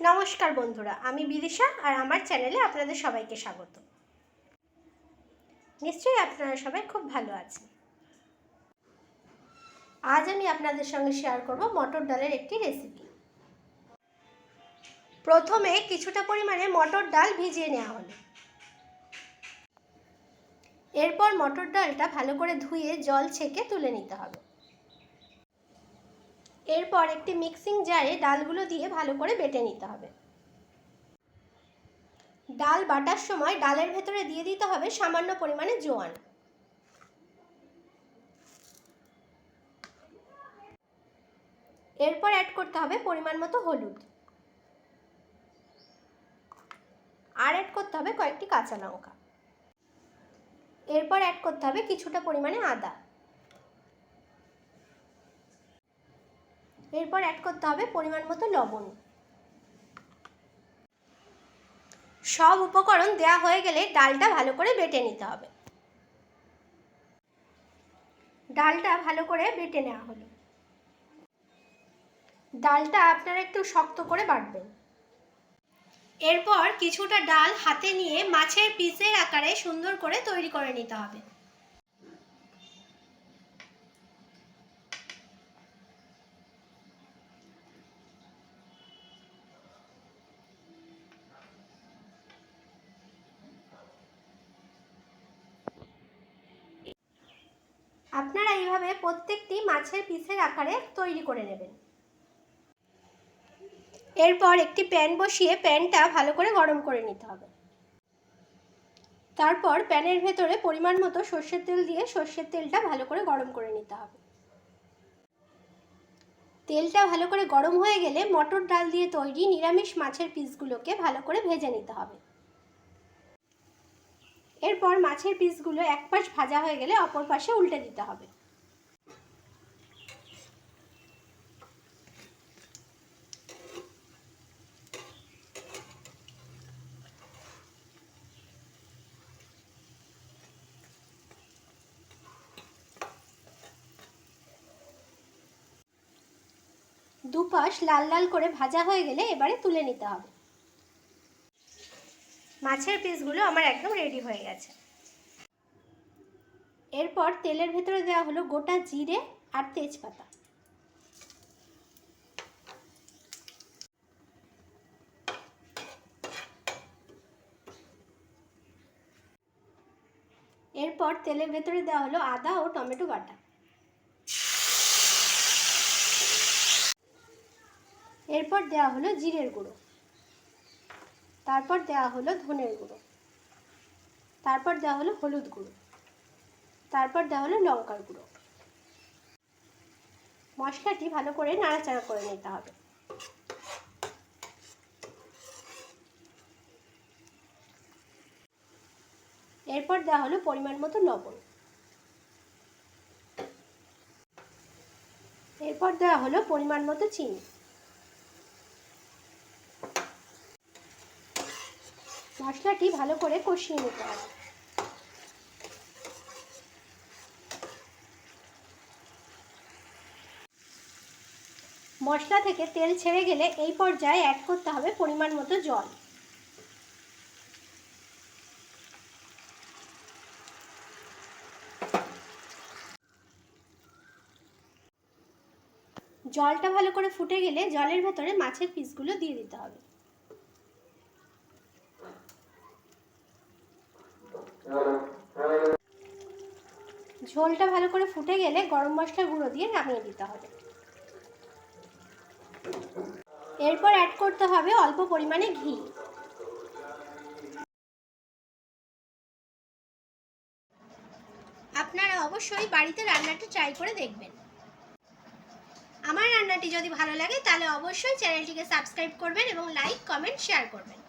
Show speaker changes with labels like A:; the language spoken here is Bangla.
A: নমস্কার বন্ধুরা, আমি বিদিশা আর আমার চ্যানেলে আপনাদের সবাইকে স্বাগত। নিশ্চয়ই আপনারা সবাই খুব ভালো আছেন। আজ আমি আপনাদের সঙ্গে শেয়ার করব মটর ডালের একটি রেসিপি। প্রথমে কিছুটা পরিমাণে মটর ডাল ভিজিয়ে নেওয়া হলো। এরপর মটর ডালটা ভালো করে ধুয়ে জল ছেঁকে তুলে নিতে হবে। এরপর একটি মিক্সিং জারে ডালগুলো দিয়ে ভালো করে বেটে নিতে হবে। ডাল বাটার সময় ডালের ভেতরে দিয়ে দিতে হবে সামান্য পরিমাণে জোয়ান। এরপর অ্যাড করতে হবে পরিমাণ মতো হলুদ, আর অ্যাড করতে হবে কয়েকটি কাঁচা লঙ্কা। এরপর অ্যাড করতে হবে কিছুটা পরিমাণে আদা। এরপর অ্যাড করতে হবে পরিমাণ মতো লবণ। সব উপকরণ দেওয়া হয়ে গেলে ডালটা ভালো করে বেটে নিতে হবে। ডালটা ভালো করে বেটে নেওয়া হলো। ডালটা আপনারা একটু শক্ত করে বাটবেন। এরপর কিছুটা ডাল হাতে নিয়ে মাছের পিসের আকারে সুন্দর করে তৈরি করে নিতে হবে। আপনারা এইভাবে প্রত্যেকটি মাছের পিসের আকারে তৈরি করে নেবেন। এরপর একটি প্যান বসিয়ে প্যানটা ভালো করে গরম করে নিতে হবে। তারপর প্যানের ভেতরে পরিমাণ মতো সর্ষের তেল দিয়ে সর্ষের তেলটা ভালো করে গরম করে নিতে হবে। তেলটা ভালো করে গরম হয়ে গেলে মটর ডাল দিয়ে তৈরি নিরামিষ মাছের পিসগুলোকে ভালো করে ভেজে নিতে হবে। এরপর মাছের পিসগুলো এক পাশ ভাজা হয়ে গেলে অপর পাশে উল্টে দিতে হবে। দুপাশ লাল লাল করে ভাজা হয়ে গেলে এবারে তুলে নিতে হবে। মাছের পিসগুলো আমার একদম রেডি হয়ে গেছে। এরপর তেলের ভেতরে দেওয়া হলো গোটা জিরে আর তেজপাতা। এরপর তেলের ভেতরে দেওয়া হলো আদা ও টমেটো বাটা। এরপর দেওয়া হলো জিরের গুঁড়ো, তারপর দেওয়া হলো ধনের গুঁড়ো, তারপর দেওয়া হলো হলুদ গুঁড়ো, তারপর দেওয়া হলো লঙ্কার গুঁড়ো। মশলাটি ভালো করে নাড়াচাড়া করে নিতে হবে। এরপর দেওয়া হলো পরিমাণ মতো লবণ। এরপর দেওয়া হলো পরিমাণ মতো চিনি। মশলাটি ভালো করে কষিয়ে নিতে হবে। মশলা থেকে তেল ছেড়ে গেলে এই পর্যায়ে অ্যাড করতে হবে পরিমাণ মতো জল। জলটা ভালো করে ফুটে গেলে জলের ভেতরে মাছের পিসগুলো দিয়ে দিতে হবে। ঝোলটা ভালো করে ফুটে গেলে গরম মশলা গুঁড়ো দিয়ে নামিয়ে দিতে হবে। এরপর অ্যাড করতে হবে অল্প পরিমাণে ঘি। আপনারা অবশ্যই বাড়িতে রান্নাটা ট্রাই করে দেখবেন। আমার রান্নাটি যদি ভালো লাগে তাহলে অবশ্যই চ্যানেলটিকে সাবস্ক্রাইব করবেন এবং লাইক, কমেন্ট, শেয়ার করবেন।